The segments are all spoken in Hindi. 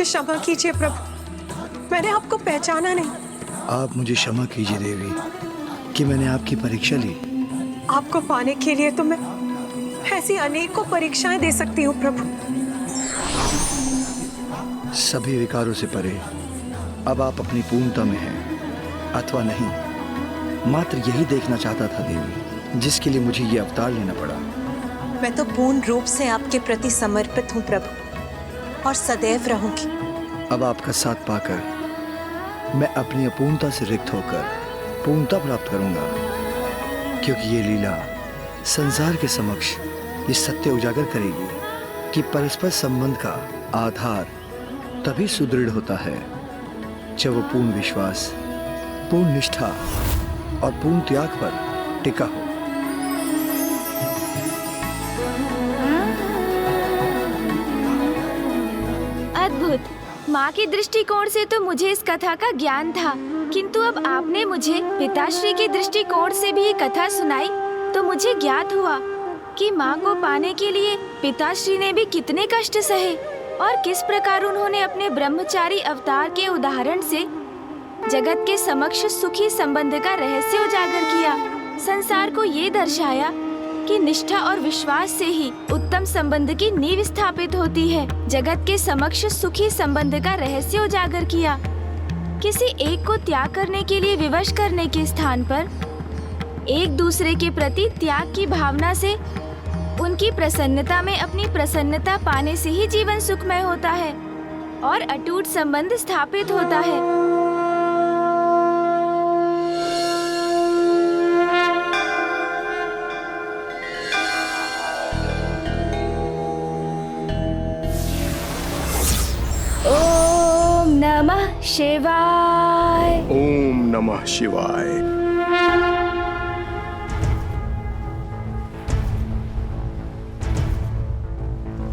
मुझे क्षमा कीजिए प्रभु, मैंने आपको पहचाना नहीं। आप मुझे क्षमा कीजिए देवी कि मैंने आपकी परीक्षा ली। आपको पाने के लिए तो मैं ऐसी अनेकों परीक्षाएं दे सकती हूँ प्रभु। सभी विकारों से परे अब आप अपनी पूर्णता में हैं अथवा नहीं, मात्र यही देखना चाहता था देवी, जिसके लिए मुझे ये अवतार लेना पड़ा। मैं तो पूर्ण रूप से आपके प्रति समर्पित हूँ प्रभु, और सदैव रहूंगी। अब आपका साथ पाकर मैं अपनी अपूर्णता से रिक्त होकर पूर्णता प्राप्त करूंगा, क्योंकि ये लीला संसार के समक्ष ये सत्य उजागर करेगी कि परस्पर संबंध का आधार तभी सुदृढ़ होता है जब वो पूर्ण विश्वास, पूर्ण निष्ठा और पूर्ण त्याग पर टिका हो। अद्भुत। माँ के दृष्टिकोण से तो मुझे इस कथा का ज्ञान था, किंतु अब आपने मुझे पिताश्री के दृष्टिकोण से भी ये कथा सुनाई तो मुझे ज्ञात हुआ कि माँ को पाने के लिए पिताश्री ने भी कितने कष्ट सहे और किस प्रकार उन्होंने अपने ब्रह्मचारी अवतार के उदाहरण से जगत के समक्ष सुखी संबंध का रहस्य उजागर किया। संसार को ये दर्शाया कि निष्ठा और विश्वास से ही उत्तम संबंध की नींव स्थापित होती है। जगत के समक्ष सुखी संबंध का रहस्य उजागर किया। किसी एक को त्याग करने के लिए विवश करने के स्थान पर एक दूसरे के प्रति त्याग की भावना से उनकी प्रसन्नता में अपनी प्रसन्नता पाने से ही जीवन सुखमय होता है और अटूट संबंध स्थापित होता है। ओम नमः शिवाय। ओम नमः शिवाय।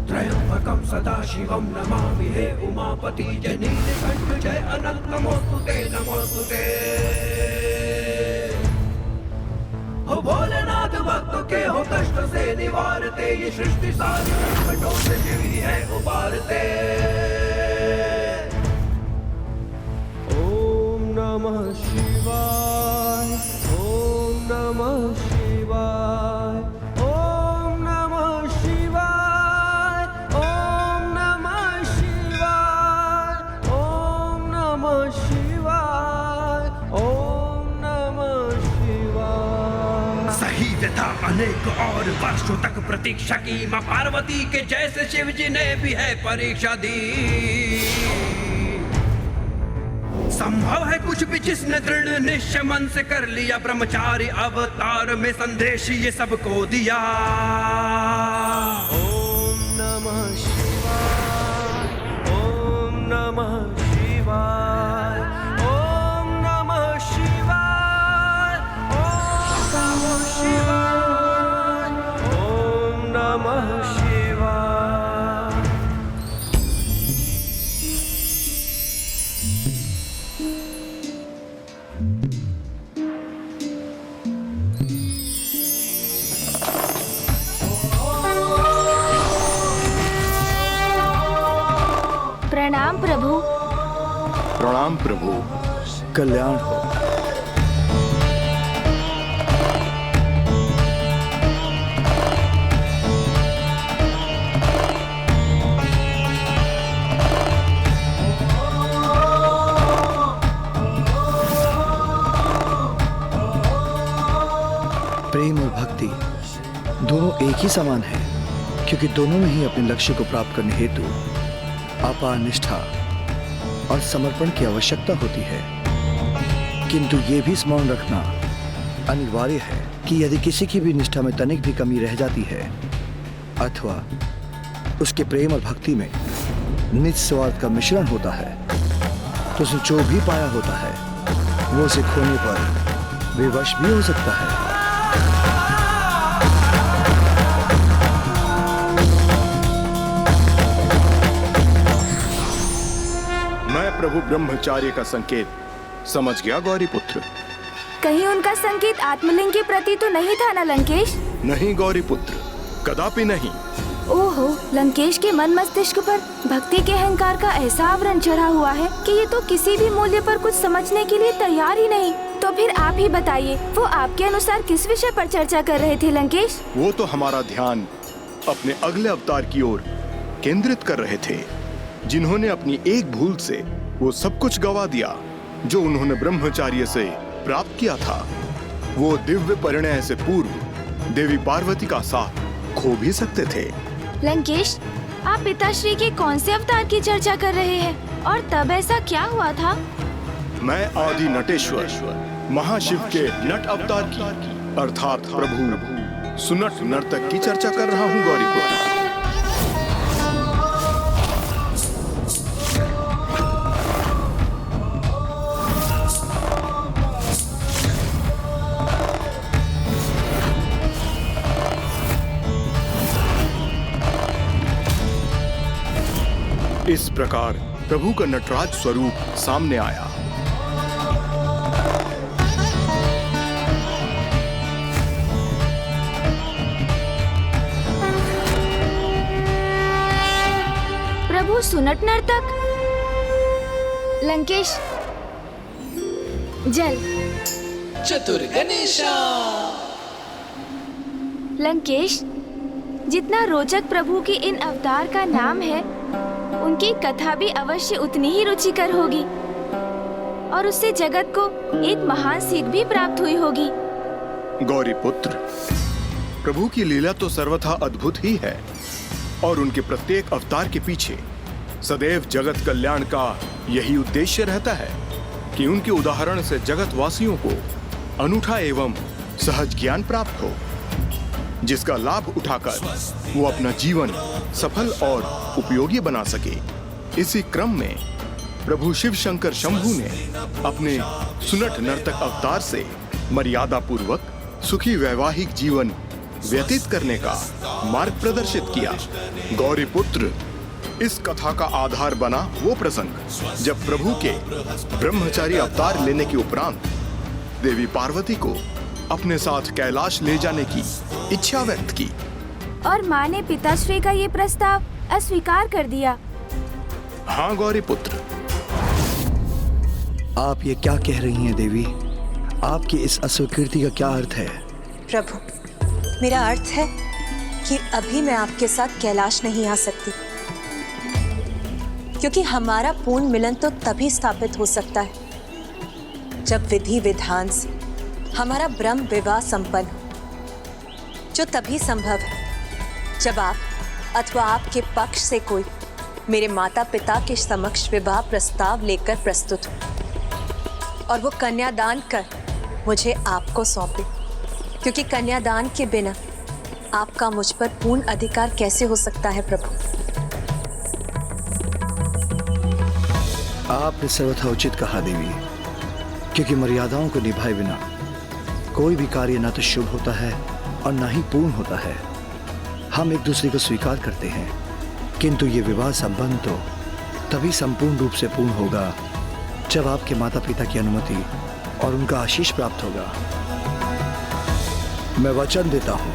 त्र्यंबकं सदाशिवं नमामि हे उमापति जय नीलकंठ जय अनंत नमोस्तुते नमोस्तुते। हो भोलेनाथ भक्तों के हो कष्ट से निवारते, ये सृष्टि सारी संकटों से जीवी है उबारते। ओम नमः शिवाय, ओम नमः शिवाय, ओम नमः शिवाय, ओम नमः शिवाय, ओम नमः शिवाय, ओम नमः शिवाय। सही व्यथा अनेक और वर्षों तक प्रतीक्षा की मां पार्वती के जैसे शिव जी ने भी है परीक्षा दी। संभव है कुछ भी जिसने दृढ़ निश्चय मन से कर लिया, ब्रह्मचारी अवतार में संदेश ये सबको दिया। ओम नमः शिवाय, ओम नमः शिवाय, ओम नमः शिवाय, ओम नमः शिवाय, ओम नमः शिवाय। प्रणाम प्रभु। प्रणाम प्रभु। कल्याण हो। प्रेम और भक्ति दोनों एक ही समान है, क्योंकि दोनों में ही अपने लक्ष्य को प्राप्त करने हेतु अपार निष्ठा और समर्पण की आवश्यकता होती है। किंतु ये भी स्मरण रखना अनिवार्य है कि यदि किसी की भी निष्ठा में तनिक भी कमी रह जाती है अथवा उसके प्रेम और भक्ति में निज स्वार्थ का मिश्रण होता है, तो उसने जो भी पाया होता है वो उसे खोने पर विवश भी हो सकता है। प्रभु ब्रह्मचार्य का संकेत समझ गया गौरी पुत्र। कहीं उनका संकेत आत्मलिंग के प्रति तो नहीं था ना लंकेश? नहीं गौरी पुत्र, कदापि नहीं। ओहो, लंकेश के मन मस्तिष्क पर भक्ति के अहंकार का ऐसा आवरण चढ़ा हुआ है कि ये तो किसी भी मूल्य पर कुछ समझने के लिए तैयार ही नहीं। तो फिर आप ही बताइए, वो आपके अनुसार किस विषय पर चर्चा कर रहे थे लंकेश? वो तो हमारा ध्यान अपने अगले अवतार की ओर केंद्रित कर रहे थे, जिन्होंने अपनी एक भूल से वो सब कुछ गवा दिया जो उन्होंने ब्रह्मचार्य से प्राप्त किया था। वो दिव्य परिणय से पूर्व देवी पार्वती का साथ खो भी सकते थे। लंकेश, आप पिताश्री के कौन से अवतार की चर्चा कर रहे हैं और तब ऐसा क्या हुआ था? मैं आदि नटेश्वर महाशिव के नट अवतार की अर्थात प्रभु सुनट नर्तक की चर्चा कर रहा हूँ गौरीपुत्र। इस प्रकार प्रभु का नटराज स्वरूप सामने आया। प्रभु सुनट नर्तक। लंकेश, जल। चतुर गणेशा। लंकेश, जितना रोचक प्रभु के इन अवतार का नाम है, उनकी कथा भी अवश्य उतनी ही रुचिकर होगी और उससे जगत को एक महान सीख भी प्राप्त हुई होगी। गौरीपुत्र, प्रभु की लीला तो सर्वथा अद्भुत ही है और उनके प्रत्येक अवतार के पीछे सदैव जगत कल्याण का यही उद्देश्य रहता है कि उनके उदाहरण से जगत वासियों को अनूठा एवं सहज ज्ञान प्राप्त हो, जिसका लाभ उठाकर वो अपना जीवन सफल और उपयोगी बना सके। इसी क्रम में प्रभु शिव शंकर शंभू ने अपने सुनट नर्तक अवतार से मर्यादा पूर्वक सुखी वैवाहिक जीवन व्यतीत करने का मार्ग प्रदर्शित किया। गौरीपुत्र, इस कथा का आधार बना वो प्रसंग जब प्रभु के ब्रह्मचारी अवतार लेने के उपरांत देवी पार्वती को अपने साथ कैलाश ले जाने की इच्छा व्यक्त की और माँ ने पिताश्री का ये प्रस्ताव अस्वीकार कर दिया। हाँ गौरीपुत्र। आप ये क्या कह रही हैं देवी? आपकी इस अस्वीकृति का क्या अर्थ है? प्रभु, मेरा अर्थ है कि अभी मैं आपके साथ कैलाश नहीं आ सकती, क्योंकि हमारा पूर्ण मिलन तो तभी स्थापित हो सकता है जब विधि विधान से हमारा ब्रह्म विवाह संपन्न हो, जो तभी संभव है जब आप अथवा आपके पक्ष से कोई मेरे माता पिता के समक्ष विवाह प्रस्ताव लेकर प्रस्तुत हो और वो कन्यादान कर मुझे आपको सौंपे, क्योंकि कन्यादान के बिना आपका मुझ पर पूर्ण अधिकार कैसे हो सकता है प्रभु? आपने सर्वथा उचित कहा देवी, क्योंकि मर्यादाओं को निभाए बिना कोई भी कार्य ना तो शुभ होता है और ना ही पूर्ण होता है। हम एक दूसरे को स्वीकार करते हैं, किंतु ये विवाह संबंध तो तभी संपूर्ण रूप से पूर्ण होगा जब आपके माता पिता की अनुमति और उनका आशीष प्राप्त होगा। मैं वचन देता हूँ,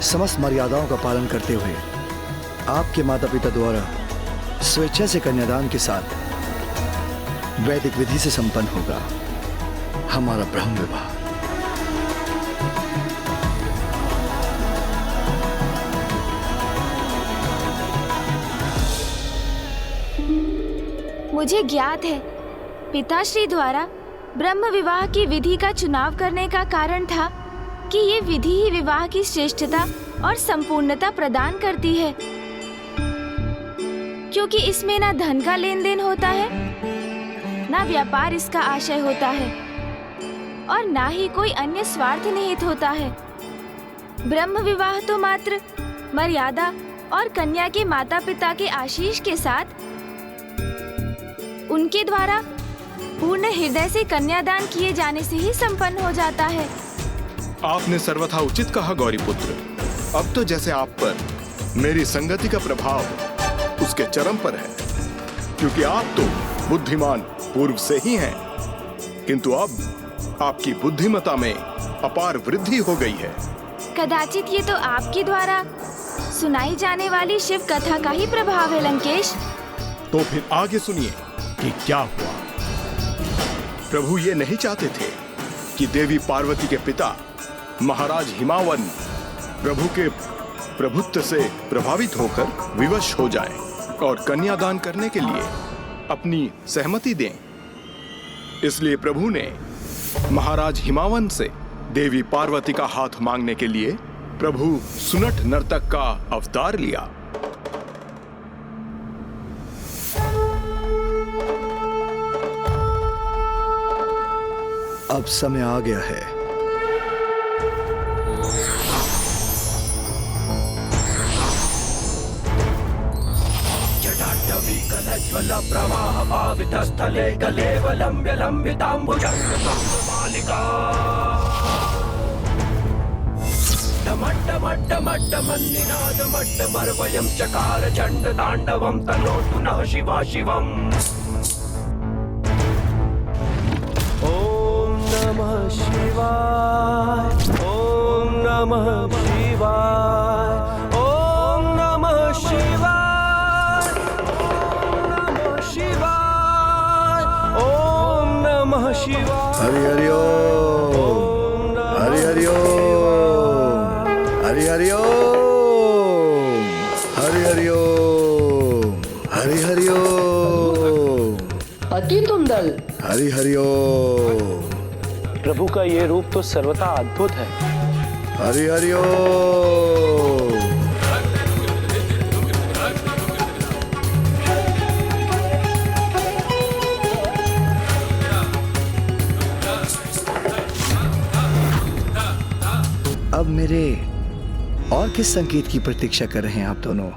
समस्त मर्यादाओं का पालन करते हुए आपके माता पिता द्वारा स्वेच्छा से कन्यादान के साथ वैदिक विधि से संपन्न होगा हमारा ब्रह्म विवाह। मुझे ज्ञात है, पिताश्री द्वारा ब्रह्म विवाह की विधि का चुनाव करने का कारण था कि ये विधि ही विवाह की श्रेष्ठता और संपूर्णता प्रदान करती है, क्योंकि इसमें ना धन का लेन देन होता है, ना व्यापार इसका आशय होता है और ना ही कोई अन्य स्वार्थ निहित होता है। ब्रह्म विवाह तो मात्र मर्यादा और कन्या के माता पिता के आशीष के साथ उनके द्वारा पूर्ण हृदय से कन्यादान किए जाने से ही संपन्न हो जाता है। आपने सर्वथा उचित कहा गौरीपुत्र। अब तो जैसे आप पर मेरी संगति का प्रभाव उसके चरम पर है, क्योंकि आप तो बुद्धिमान पूर्व से ही हैं, किंतु अब आपकी बुद्धिमता में अपार वृद्धि हो गई है। कदाचित ये तो आपके द्वारा सुनाई जाने वाली शिव कथा का ही प्रभाव है लंकेश। तो फिर आगे सुनिए कि क्या हुआ। प्रभु ये नहीं चाहते थे कि देवी पार्वती के पिता महाराज हिमावन प्रभु के प्रभुत्व से प्रभावित होकर विवश हो जाए और कन्यादान करने के लिए अपनी सहमति दें। इसलिए प्रभु ने महाराज हिमावन से देवी पार्वती का हाथ मांगने के लिए प्रभु सुनट नर्तक का अवतार लिया। अब समय आ गया है। जटाटवी कलज्वल प्रवाह पावित स्थले कलेव लंब्य लंबितांबुजंग मालिका डमड्डमड्डमड्डमन्निनाद मड्डमर्वयं चकार चण्ड ताण्डवं तनोतु नः शिवा शिवम्। ॐ नमः शिवाय, ॐ नमः शिवाय, ॐ नमः शिवाय, ॐ नमः शिवाय, ॐ नमः शिवाय। हरि हरि ओम, हरि हरि ओम, हरि हरि ओम, हरि हरि ओम, हरि हरि ओम, अति सुंदर। हरि हरि ओम, प्रभु का ये रूप तो सर्वथा अद्भुत है। हरि हरि ओम। अब मेरे और किस संकेत की प्रतीक्षा कर रहे हैं आप दोनों?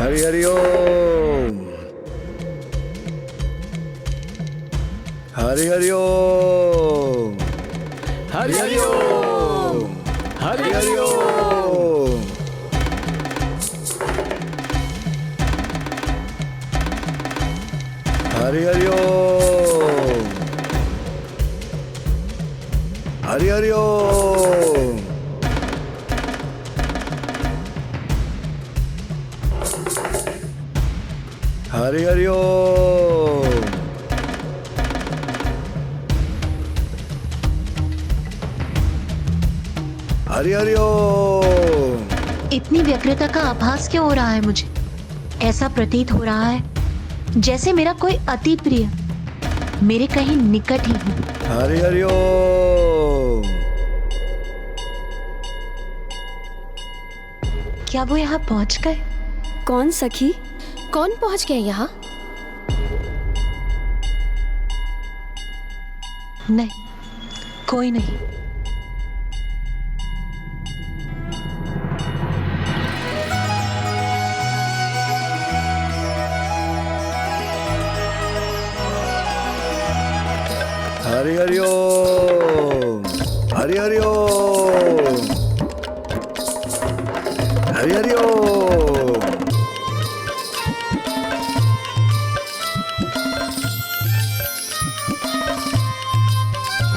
हरि हरि ओम, हरि हरि ओम, हरि हरि ओम, हरि हरि ओम, हरि हरि ओम, हरि हरि ओम, हरि हरि ओम, हरि हरि ओम। इतनी व्यग्रता का आभास क्यों हो रहा है मुझे? ऐसा प्रतीत हो रहा है जैसे मेरा कोई अति प्रिय मेरे कहीं निकट ही हो। हरि हरि ओम। क्या वो यहाँ पहुँच गए? कौन सखी? कौन पहुँच गए यहाँ? नहीं, कोई नहीं। हरि हरि ओम, हरि हरि ओम, हरि हरि ओम,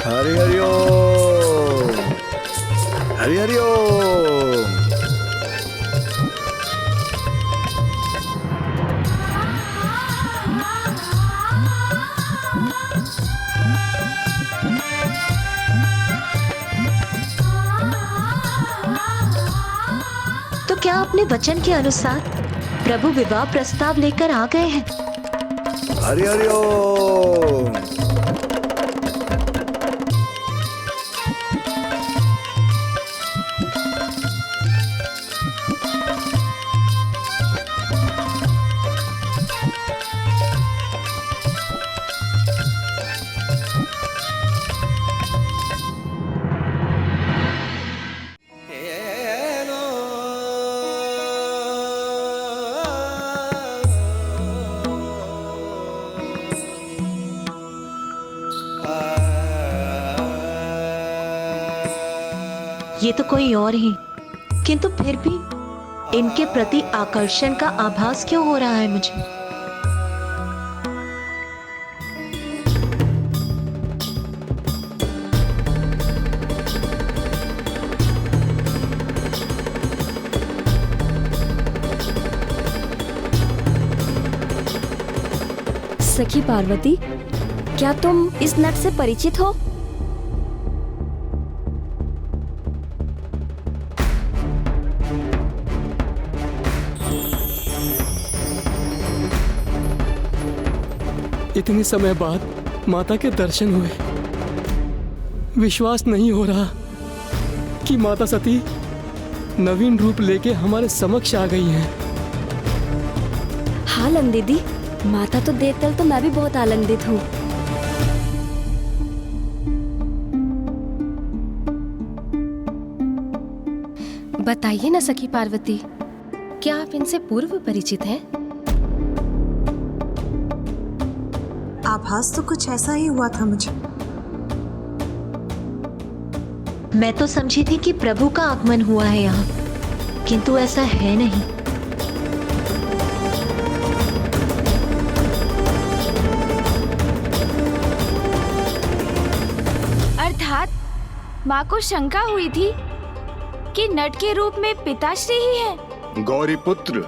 हरि हरि ओम, हरि हरि ओम। तो क्या अपने वचन के अनुसार प्रभु विवाह प्रस्ताव लेकर आ गए हैं? हरि हरि ओम। ये तो कोई और ही, किंतु फिर भी इनके प्रति आकर्षण का आभास क्यों हो रहा है मुझे? सखी पार्वती, क्या तुम इस नट से परिचित हो? इतने समय बाद माता के दर्शन हुए। विश्वास नहीं हो रहा कि माता सती नवीन रूप लेके हमारे समक्ष आ गई हैं। हाँ लन दीदी, माता तो देखकर तो मैं भी बहुत आनंदित हूँ। बताइए ना सखी पार्वती, क्या आप इनसे पूर्व परिचित हैं? आभास तो कुछ ऐसा ही हुआ था मुझे। मैं तो समझी थी कि प्रभु का आगमन हुआ है यहाँ, किंतु ऐसा है नहीं। अर्थात माँ को शंका हुई थी कि नट के रूप में पिताश्री ही है। गौरी पुत्र,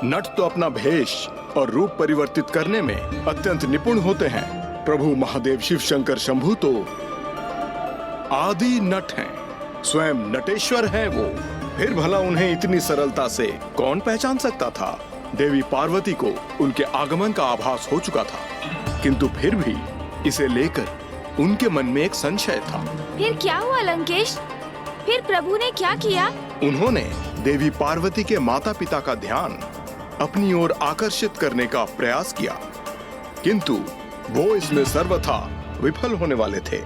नट तो अपना भेष और रूप परिवर्तित करने में अत्यंत निपुण होते हैं। प्रभु महादेव शिव शंकर शंभु तो आदि नट हैं, स्वयं नटेश्वर हैं वो। फिर भला उन्हें इतनी सरलता से कौन पहचान सकता था? देवी पार्वती को उनके आगमन का आभास हो चुका था, किंतु फिर भी इसे लेकर उनके मन में एक संशय था। फिर क्या हुआ लंकेश? फिर प्रभु ने क्या किया? उन्होंने देवी पार्वती के माता पिता का ध्यान अपनी ओर आकर्षित करने का प्रयास किया, किंतु वो इसमें सर्वथा विफल होने वाले थे।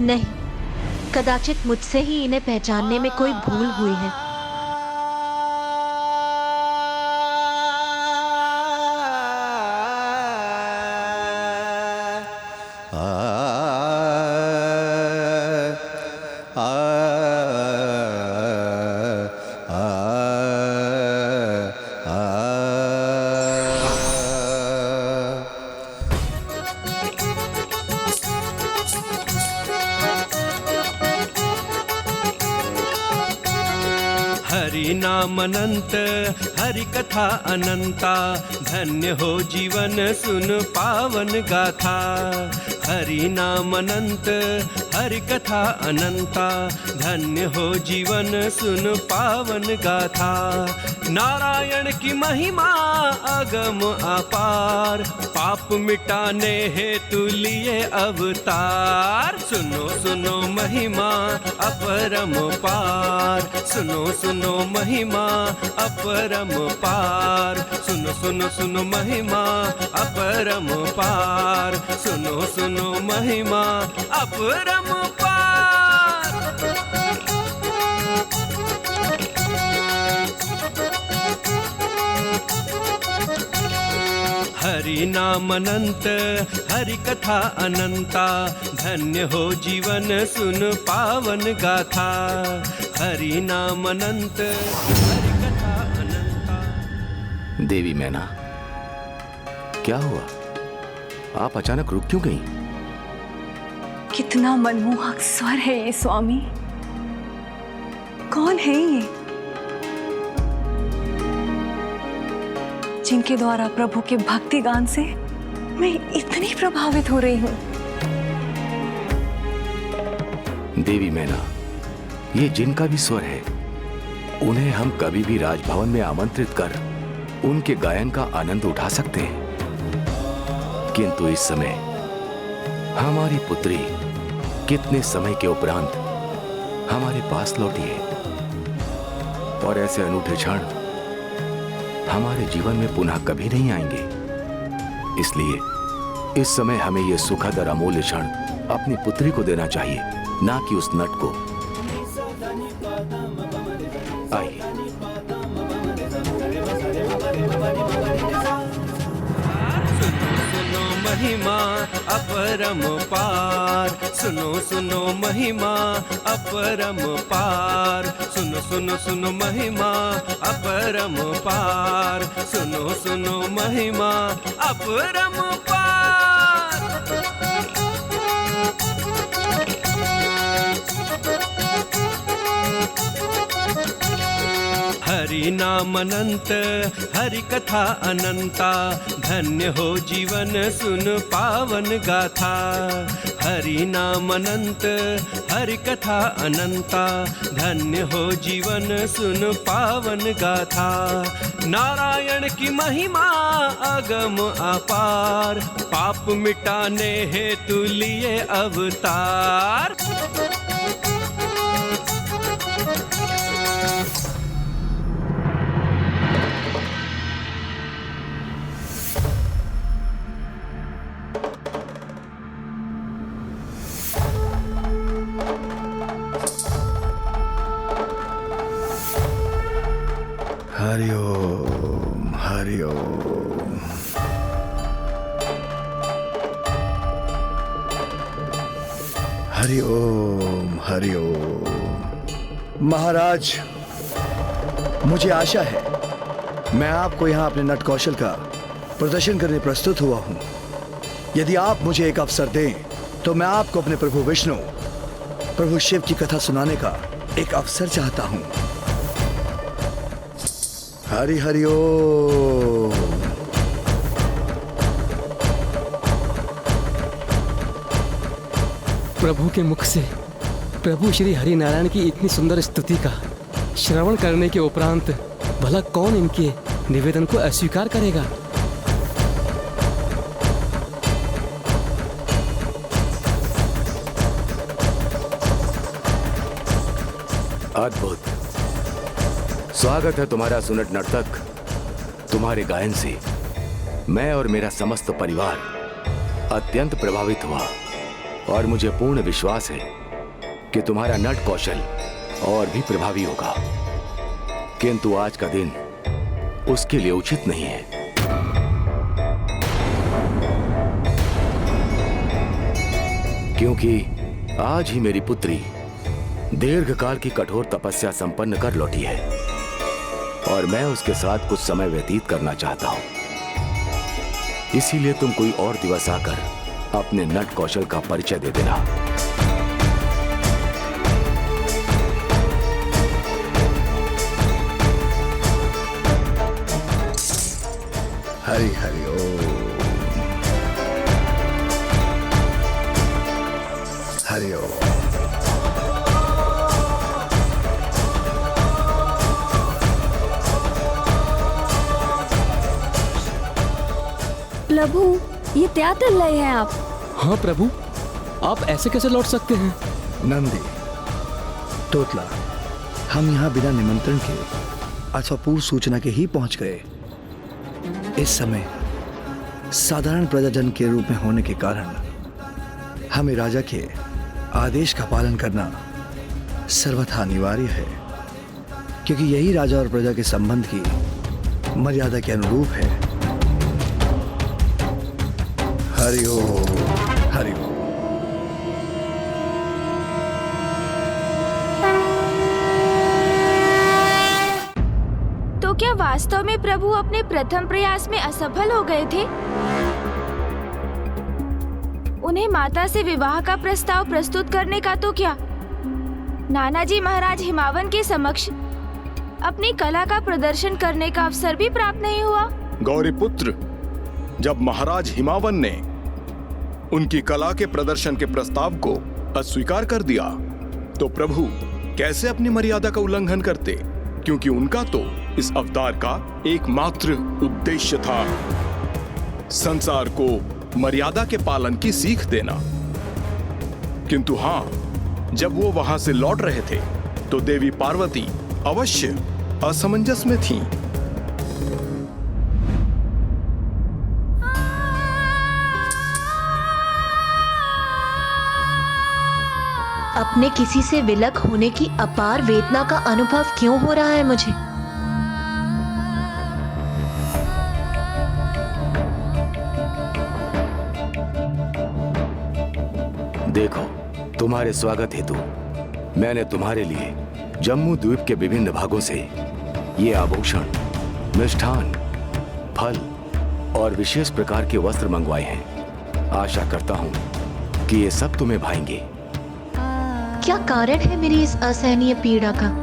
नहीं, कदाचित मुझसे ही इन्हें पहचानने में कोई भूल हुई है। हरि नाम अनंत, हरि कथा अनंता, धन्य हो जीवन सुन पावन गाथा। हरि नाम अनंत, हरि कथा अनंता, धन्य हो जीवन सुन पावन गाथा। नारायण की महिमा अगम अपार, पाप मिटाने हेतु लिए अवतार। सुनो सुनो महिमा अपरम पार, सुनो सुनो महिमा अपरम पार। सुनो सुनो सुनो महिमा अपरम पार, सुनो सुनो महिमा अपरम पार। हरि नाम अनंत, हरि कथा अनंता, धन्य हो जीवन सुन पावन गाथा। हरि नाम अनंत, हरि कथा अनंता। देवी मैना, क्या हुआ? आप अचानक रुक क्यों गई? कितना मनमोहक स्वर है ये स्वामी। कौन है ये जिनके द्वारा प्रभु के भक्ति गान से मैं इतनी प्रभावित हो रही हूँ? देवी मैना, ये जिनका भी स्वर है, उन्हें हम कभी भी राजभवन में आमंत्रित कर उनके गायन का आनंद उठा सकते हैं, किंतु इस समय हमारी पुत्री कितने समय के उपरांत हमारे पास लौटी है, और ऐसे अनूठे क्षण हमारे जीवन में पुनः कभी नहीं आएंगे। इसलिए इस समय हमें यह सुखद और अमूल्य क्षण अपनी पुत्री को देना चाहिए, ना कि उस नट को। आइए। सुनो महिमा अपरम पार, सुनो सुनो महिमा अपरम पार, सुनो सुनो सुनो महिमा अपरम पार, सुनो सुनो महिमा अपरम पार। हरि नाम अनंत, हरि कथा अनंता, धन्य हो जीवन सुन पावन गाथा। हरि नाम अनंत, हरि कथा अनंता, धन्य हो जीवन सुन पावन गाथा। नारायण की महिमा अगम अपार, पाप मिटाने हेतु लिए अवतार। हरि ओम, हरि ओम। हरि ओम, हरि ओम। महाराज, मुझे आशा है मैं आपको यहाँ अपने नट कौशल का प्रदर्शन करने प्रस्तुत हुआ हूँ। यदि आप मुझे एक अवसर दें तो मैं आपको अपने प्रभु विष्णु, प्रभु शिव की कथा सुनाने का एक अवसर चाहता हूँ। हरि हरि ओम। प्रभु के मुख से प्रभु श्री हरि नारायण की इतनी सुंदर स्तुति का श्रवण करने के उपरांत भला कौन इनके निवेदन को अस्वीकार करेगा। अद्भुत। स्वागत है तुम्हारा सुनट नर्तक। तुम्हारे गायन से मैं और मेरा समस्त परिवार अत्यंत प्रभावित हुआ और मुझे पूर्ण विश्वास है कि तुम्हारा नट कौशल और भी प्रभावी होगा, किंतु आज का दिन उसके लिए उचित नहीं है। क्योंकि आज ही मेरी पुत्री दीर्घकाल की कठोर तपस्या संपन्न कर लौटी है और मैं उसके साथ कुछ समय व्यतीत करना चाहता हूं। इसीलिए तुम कोई और दिवस आकर अपने नट कौशल का परिचय दे देना। हरि हरि ओम, हरि ओम। प्रभु, ये क्या कर रहे हैं आप? हाँ प्रभु, आप ऐसे कैसे लौट सकते हैं? नंदी, तोतला, हम यहाँ बिना निमंत्रण के अथवा पूर्व सूचना के ही पहुंच गए। इस समय साधारण प्रजाजन के रूप में होने के कारण हमें राजा के आदेश का पालन करना सर्वथा अनिवार्य है, क्योंकि यही राजा और प्रजा के संबंध की मर्यादा के अनुरूप है। हरि ओम, हरि ओम। तो क्या वास्तव में प्रभु अपने प्रथम प्रयास में असफल हो गए थे? उन्हें माता से विवाह का प्रस्ताव प्रस्तुत करने का तो क्या नानाजी महाराज हिमावन के समक्ष अपनी कला का प्रदर्शन करने का अवसर भी प्राप्त नहीं हुआ? गौरी पुत्र, जब महाराज हिमावन ने उनकी कला के प्रदर्शन के प्रस्ताव को अस्वीकार कर दिया तो प्रभु कैसे अपनी मर्यादा का उल्लंघन करते, क्योंकि उनका तो इस अवतार का एकमात्र उद्देश्य था संसार को मर्यादा के पालन की सीख देना। किंतु हां, जब वो वहां से लौट रहे थे तो देवी पार्वती अवश्य असमंजस में थीं। अपने किसी से विलग होने की अपार वेदना का अनुभव क्यों हो रहा है मुझे? देखो, तुम्हारे स्वागत हेतु मैंने तुम्हारे लिए जम्मू द्वीप के विभिन्न भागों से ये आभूषण, मिष्ठान, फल और विशेष प्रकार के वस्त्र मंगवाए हैं। आशा करता हूँ कि ये सब तुम्हें भाएंगे। क्या कारण है मेरी इस असहनीय पीड़ा का?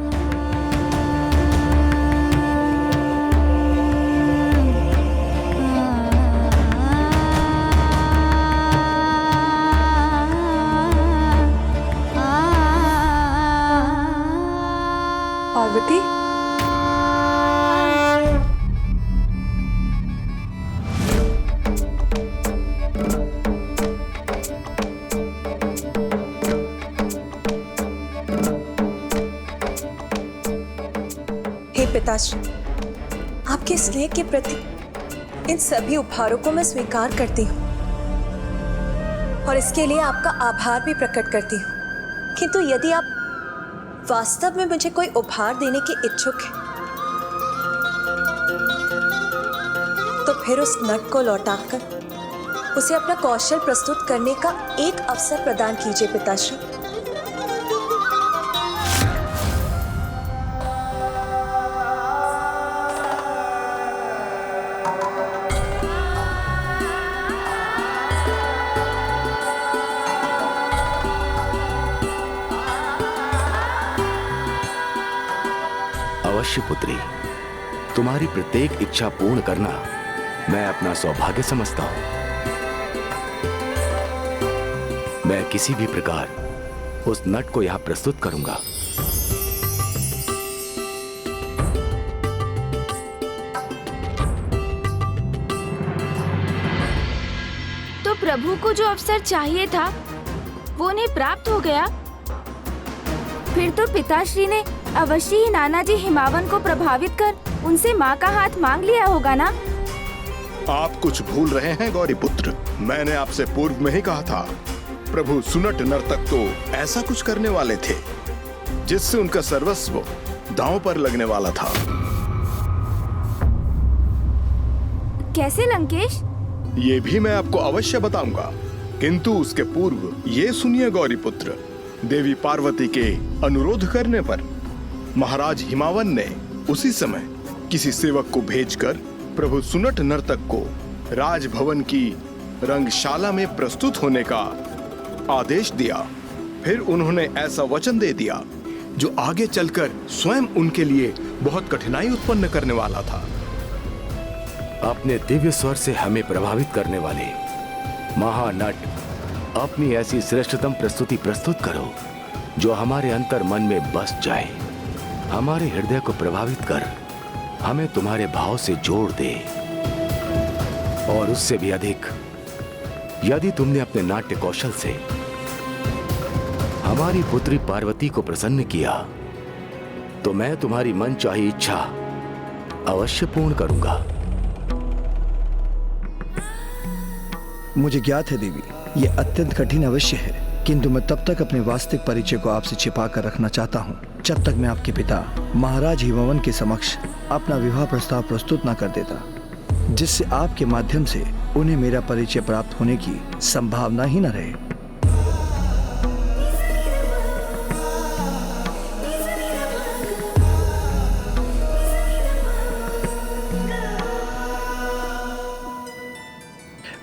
पार्वती, हे पिताश्री, आपके स्नेह के प्रति इन सभी उपहारों को मैं स्वीकार करती हूँ और इसके लिए आपका आभार भी प्रकट करती हूँ। किंतु यदि आप वास्तव में मुझे कोई उपहार देने के इच्छुक हैं, तो फिर उस नट को लौटाकर उसे अपना कौशल प्रस्तुत करने का एक अवसर प्रदान कीजिए पिताश्री। अवश्य पुत्री, तुम्हारी प्रत्येक इच्छा पूर्ण करना मैं अपना सौभाग्य समझता हूं। मैं किसी भी प्रकार उस नट को यहां प्रस्तुत करूंगा। तो प्रभु को जो अवसर चाहिए था वो उन्हें प्राप्त हो गया। फिर तो पिताश्री ने अवश्य ही नाना जी हिमावन को प्रभावित कर उनसे माँ का हाथ मांग लिया होगा ना? आप कुछ भूल रहे हैं गौरी पुत्र। मैंने आपसे पूर्व में ही कहा था, प्रभु सुनट नर्तक तो ऐसा कुछ करने वाले थे जिससे उनका सर्वस्व दांव पर लगने वाला था। कैसे लंकेश? ये भी मैं आपको अवश्य बताऊंगा, किंतु उसके पूर्व ये सुनिए गौरी पुत्र। देवी पार्वती के अनुरोध करने पर महाराज हिमावन ने उसी समय किसी सेवक को भेजकर प्रभु सुनट नर्तक को राजभवन की रंगशाला में प्रस्तुत होने का आदेश दिया। फिर उन्होंने ऐसा वचन दे दिया जो आगे चलकर स्वयं उनके लिए बहुत कठिनाई उत्पन्न करने वाला था। अपने दिव्य स्वर से हमें प्रभावित करने वाले महानट, अपनी ऐसी श्रेष्ठतम प्रस्तुति प्रस्तुत करो जो हमारे अंतर मन में बस जाए, हमारे हृदय को प्रभावित कर हमें तुम्हारे भाव से जोड़ दे। और उससे भी अधिक, यदि तुमने अपने नाट्य कौशल से हमारी पुत्री पार्वती को प्रसन्न किया तो मैं तुम्हारी मनचाही इच्छा अवश्य पूर्ण करूंगा। मुझे ज्ञात है देवी, ये अत्यंत कठिन अवश्य है, किंतु मैं तब तक अपने वास्तविक परिचय को आपसे छिपा कर रखना चाहता हूँ जब तक मैं आपके पिता महाराज हिमवन के समक्ष अपना विवाह प्रस्ताव प्रस्तुत न कर देता, जिससे आपके माध्यम से उन्हें मेरा परिचय प्राप्त होने की संभावना ही न रहे।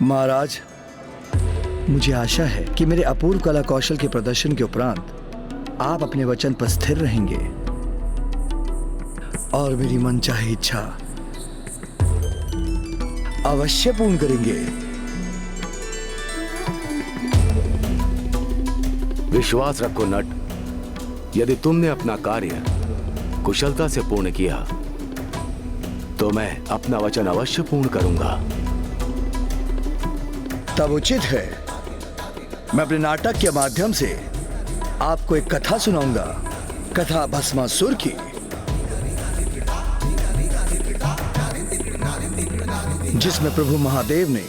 महाराज, मुझे आशा है कि मेरे अपूर्व कला कौशल के प्रदर्शन के उपरांत आप अपने वचन पर स्थिर रहेंगे और मेरी मनचाही इच्छा अवश्य पूर्ण करेंगे। विश्वास रखो नट, यदि तुमने अपना कार्य कुशलता से पूर्ण किया तो मैं अपना वचन अवश्य पूर्ण करूंगा। तब उचित है मैं अपने नाटक के माध्यम से आपको एक कथा सुनाऊंगा, कथा भस्मासुर की, जिसमें प्रभु महादेव ने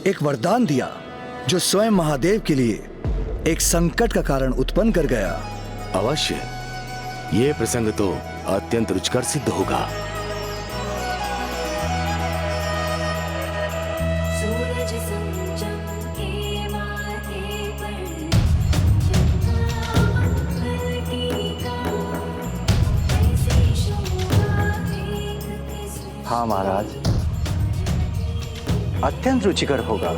एक वरदान दिया जो स्वयं महादेव के लिए एक संकट का कारण उत्पन्न कर गया। अवश्य, ये प्रसंग तो अत्यंत रुचिकर सिद्ध होगा। हाँ महाराज, अत्यंत रुचिकर होगा।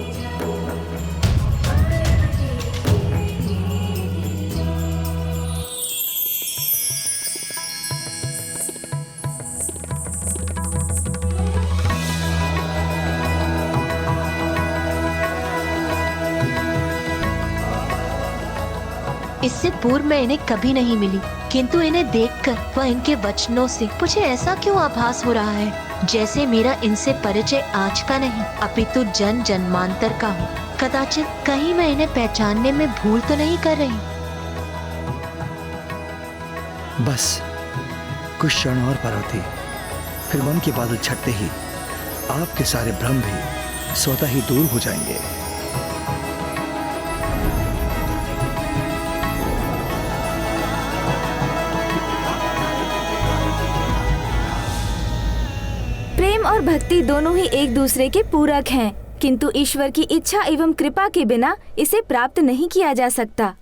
इससे पूर्व मैं इन्हें कभी नहीं मिली, किंतु इन्हें देखकर व इनके वचनों से मुझे ऐसा क्यों आभास हो रहा है जैसे मेरा इनसे परिचय आज का नहीं अपितु जन जन्मांतर का हो। कदाचित कहीं मैं इन्हें पहचानने में भूल तो नहीं कर रही। बस कुछ क्षण और पार्वती, फिर मन के बादल छटते ही आपके सारे भ्रम भी स्वतः ही दूर हो जाएंगे। प्रेम और भक्ति दोनों ही एक दूसरे के पूरक हैं, किंतु ईश्वर की इच्छा एवं कृपा के बिना इसे प्राप्त नहीं किया जा सकता।